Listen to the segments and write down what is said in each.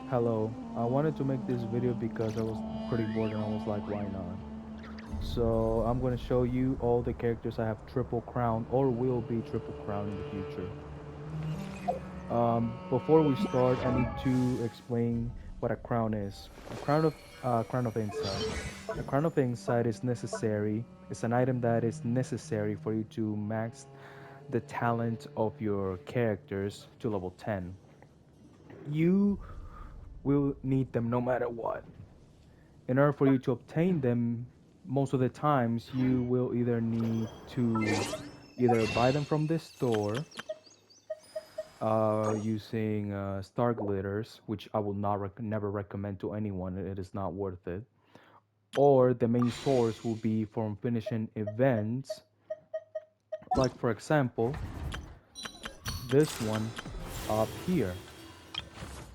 Hello, I wanted to make this video because I was pretty bored and I was like, why not? So I'm going to show you all the characters I have triple crown or will be triple crown in the future. Before we start, I need to explain what a crown is. A crown of insight. A crown of insight is necessary. It's an item that is necessary for you to max the talent of your characters to level 10. You will need them no matter what. In order for you to obtain them, most of the times you will either need to either buy them from the store using star glitters, which I will never recommend to anyone. It is not worth it. Or the main source will be from finishing events, like for example, this one up here.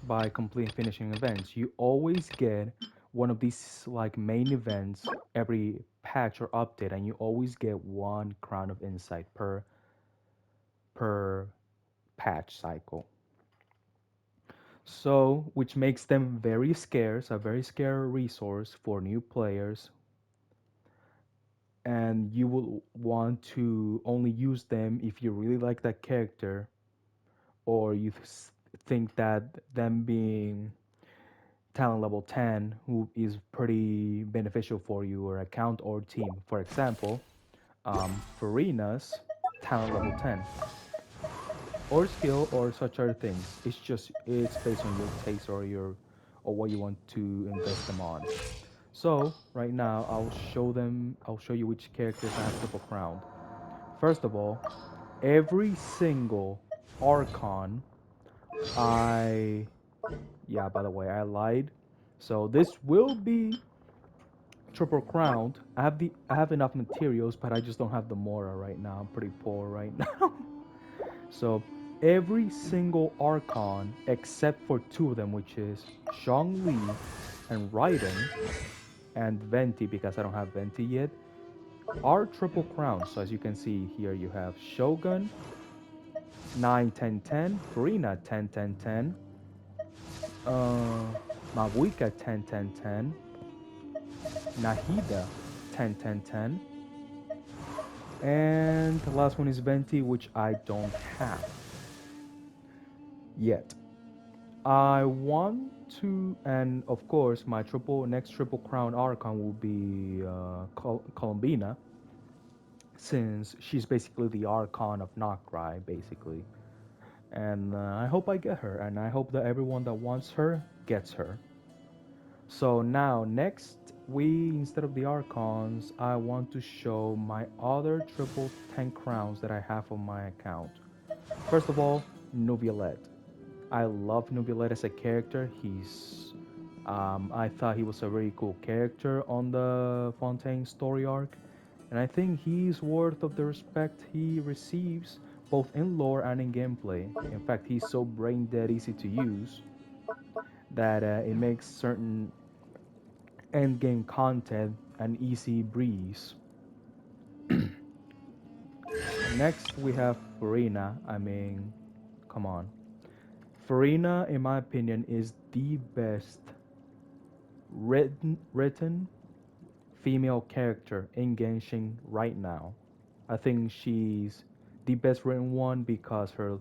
By completing finishing events, you always get one of these like main events every patch or update, and you always get one crown of insight per patch cycle. So, which makes them very scarce, a very scarce resource for new players, and you will want to only use them if you really like that character or you think that them being talent level 10 who is pretty beneficial for your account or team. For example, Farina's talent level 10 or skill or such other things. It's based on your taste or what you want to invest them on. So right now I'll show you which characters I have triple crowned. First of all, every single Archon I yeah, by the way, I lied. So this will be triple crowned. I have enough materials, but I just don't have the Mora right now. I'm pretty poor right now. So every single Archon except for two of them, which is Zhongli and Raiden and Venti, because I don't have Venti yet, are triple crowns. So as you can see here, you have Shogun 9 10 10, Furina 10 10 10, Mabuika 10 10 10, Nahida 10 10 10, and the last one is Venti, which I don't have yet. I want to, and of course, my triple crown Archon will be Columbina, since she's basically the Archon of Nokrai, basically. And I hope I get her, and I hope that everyone that wants her gets her. So now, next, instead of the Archons, I want to show my other triple 10 crowns that I have on my account. First of all, Nubialet. I love Nubialet as a character. I thought he was a very cool character on the Fontaine story arc, and I think he's worth of the respect he receives both in lore and in gameplay. In fact, he's so brain dead easy to use that it makes certain endgame content an easy breeze. Next, we have Farina. I mean, come on. Farina, in my opinion, is the best written female character in Genshin right now. I think she's the best written one because her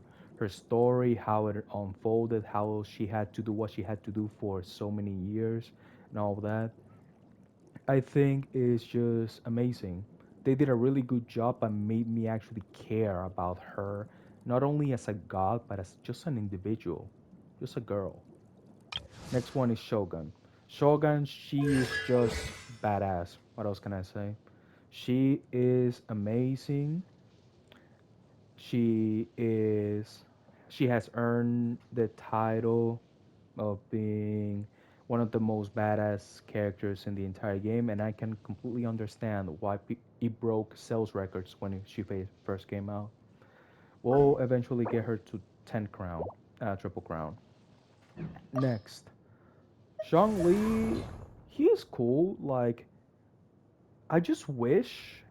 story, how it unfolded, how she had to do what she had to do for so many years, and all of that. I think is just amazing. They did a really good job and made me actually care about her, not only as a god, but as just an individual, just a girl. Next one is Shogun. Shogun, she is just badass. What else can I say? She is amazing. She is she has earned the title of being one of the most badass characters in the entire game, and I can completely understand why it broke sales records when first came out. We'll eventually get her to 10 crown, triple crown. Next, Zhang Li, he is cool. Like, I just wish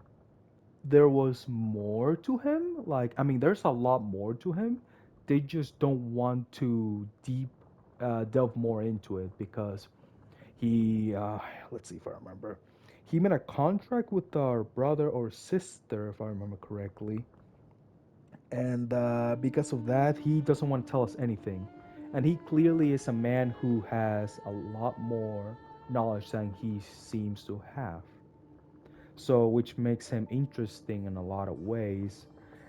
there was more to him. Like, I mean, there's a lot more to him. They just don't want to deep. delve more into it because he let's see if I remember. He made a contract with our brother or sister, if I remember correctly, and because of that, he doesn't want to tell us anything. And he clearly is a man who has a lot more knowledge than he seems to have. So, which makes him interesting in a lot of ways,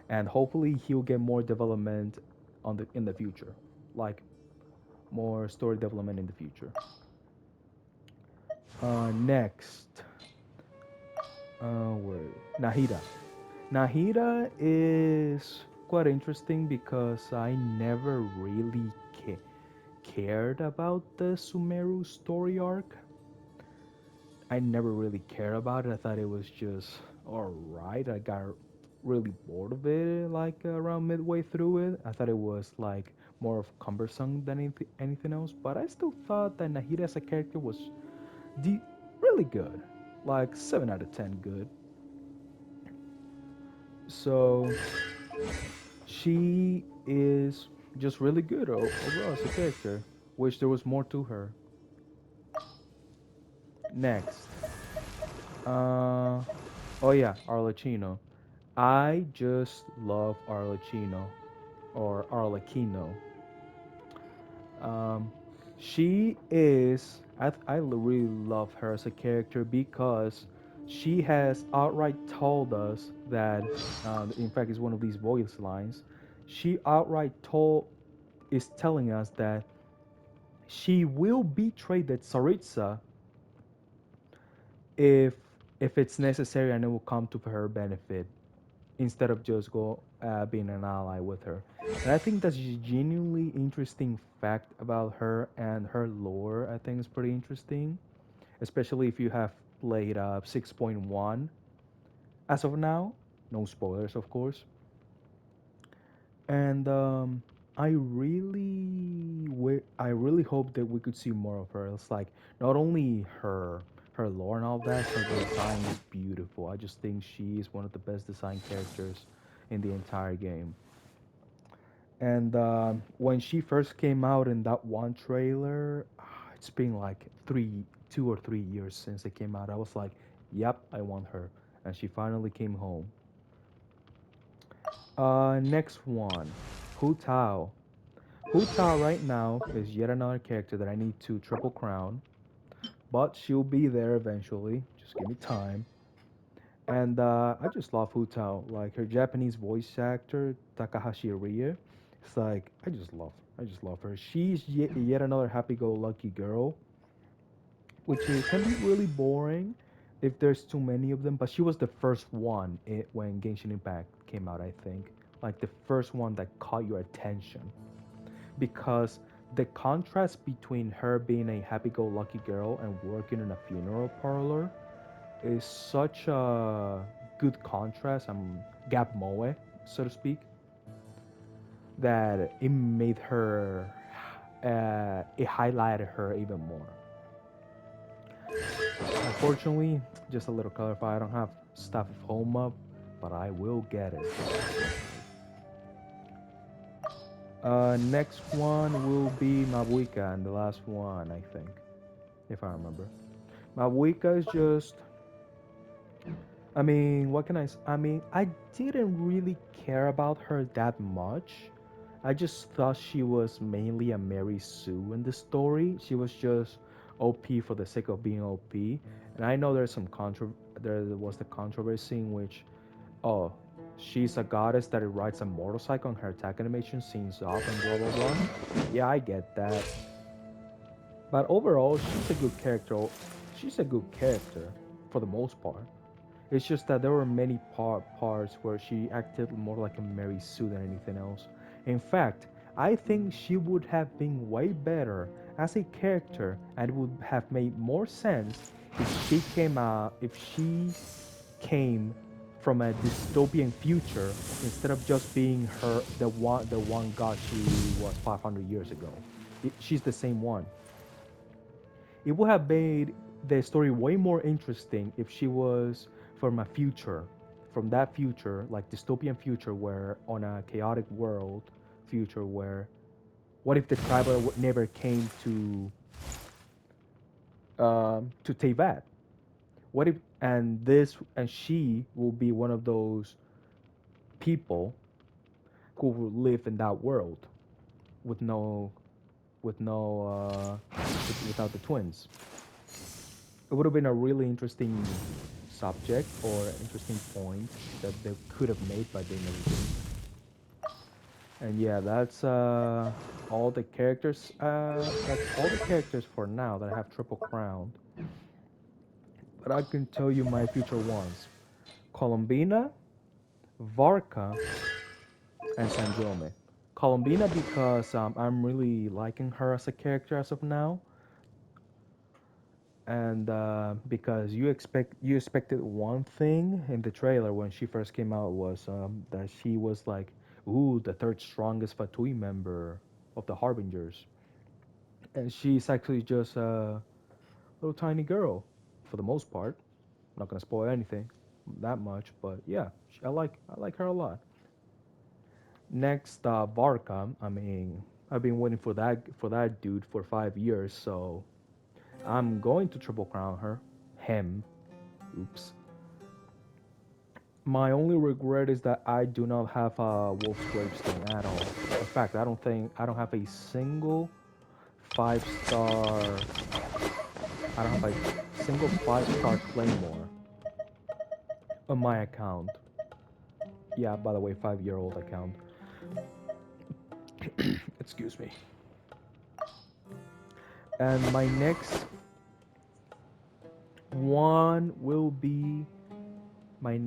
and hopefully he'll get more development on the in the future, like more story development in the future. Next, where Nahida. Nahida is quite interesting because I never really cared about the Sumeru story arc. I never really cared about it. I thought it was just alright. I got really bored of it like around midway through it. I thought it was like more of cumbersome than anything else. But I still thought that Nahida as a character was de- really good. Like 7 out of 10 good. So she is just really good overall as a character. Wish there was more to her. Next. Uh, oh yeah, Arlecchino. I just love Arlecchino or Arlecchino. Um, she is. I really love her as a character because she has outright told us that. In fact, it's one of these voice lines. She outright told is telling us that she will betray the Tsaritsa if if it's necessary and it will come to her benefit instead of just go being an ally with her. And I think that's a genuinely interesting fact about her and her lore. I think is pretty interesting, especially if you have played 6.1 as of now. No spoilers, of course. And I really hope that we could see more of her. It's like not only her lore and all that, her design is beautiful. I just think she is one of the best designed characters in the entire game. And when she first came out in that one trailer, it's been like 2 or 3 years since it came out. I was like, "Yep, I want her," and she finally came home. Next one, Hu Tao. Hu Tao right now is yet another character that I need to triple crown, but she'll be there eventually. Just give me time. And I just love Hu Tao. Like her Japanese voice actor Takahashi Rie. It's like I just love her. She's yet another happy-go-lucky girl, which can be really boring if there's too many of them. But she was the first one when Genshin Impact came out. I think like the first one that caught your attention because the contrast between her being a happy-go-lucky girl and working in a funeral parlor is such a good contrast. Gap Moe, so to speak, that it made her, it highlighted her even more. Unfortunately, just a little clarify, I don't have Staff of Home up, but I will get it. Next one will be Mabuika, and the last one, I think, if I remember. Mabuika is just I mean, what can I mean, I didn't really care about her that much. I just thought she was mainly a Mary Sue in the story. She was just OP for the sake of being OP. And I know there was the controversy in which, oh, she's a goddess that rides a motorcycle and her attack animation seems off and blah blah blah. Yeah, I get that. But overall, she's a good character. She's a good character for the most part. It's just that there were many parts where she acted more like a Mary Sue than anything else. In fact, I think she would have been way better as a character and it would have made more sense if she came from a dystopian future instead of just being the one god she was 500 years ago. She's the same one. It would have made the story way more interesting if she was from a future, from that future, like dystopian future, where on a chaotic world future where What if the traveler never came to Teyvat? What if and she will be one of those people who will live in that world with no with no without the twins. It would have been a really interesting subject or interesting point that they could have made, but they never did. And yeah, that's all the characters. That's all the characters for now that I have triple crowned. But I can tell you my future ones: Columbina, Varka, and Sandrome. Columbina because I'm really liking her as a character as of now, and because you expected one thing in the trailer when she first came out was that she was like, ooh, the third strongest Fatui member of the Harbingers, and she's actually just a little tiny girl for the most part. I'm not gonna spoil anything that much, but yeah, I like her a lot. Next, Varka. I mean, I've been waiting for that dude for 5 years, so I'm going to triple crown her, him. Oops. My only regret is that I do not have a Wolf's Gravestone at all. In fact, I don't have a single 5 star. I don't have a single 5 star Claymore on my account. Yeah, by the way, 5 year old account. Excuse me. And my next one will be my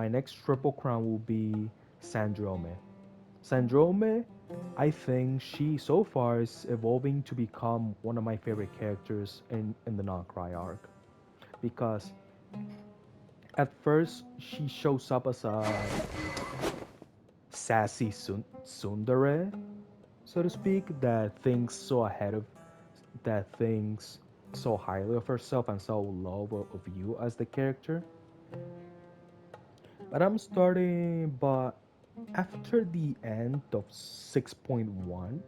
next triple crown will be Sandrome. Sandrome, I think she so far is evolving to become one of my favorite characters in the Non-Cry arc. Because at first she shows up as a sassy tsundere, so to speak, that thinks so highly of herself and so low of you as the character. But after the end of 6.1,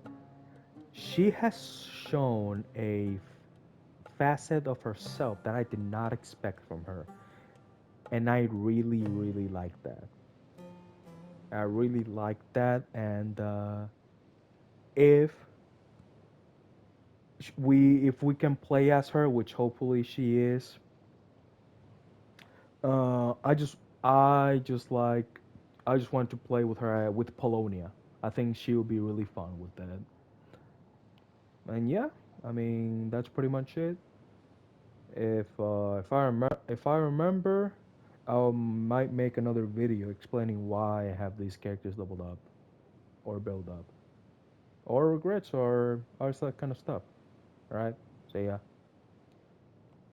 she has shown a facet of herself that I did not expect from her, and I really, really like that. I really like that, and if if we can play as her, which hopefully she is, uh, I just I just like I just want to play with her with Polonia. I think she will be really fun with that. And yeah, I mean that's pretty much it. If I remember, I might make another video explaining why I have these characters leveled up or build up or regrets or that kind of stuff. All right. So yeah.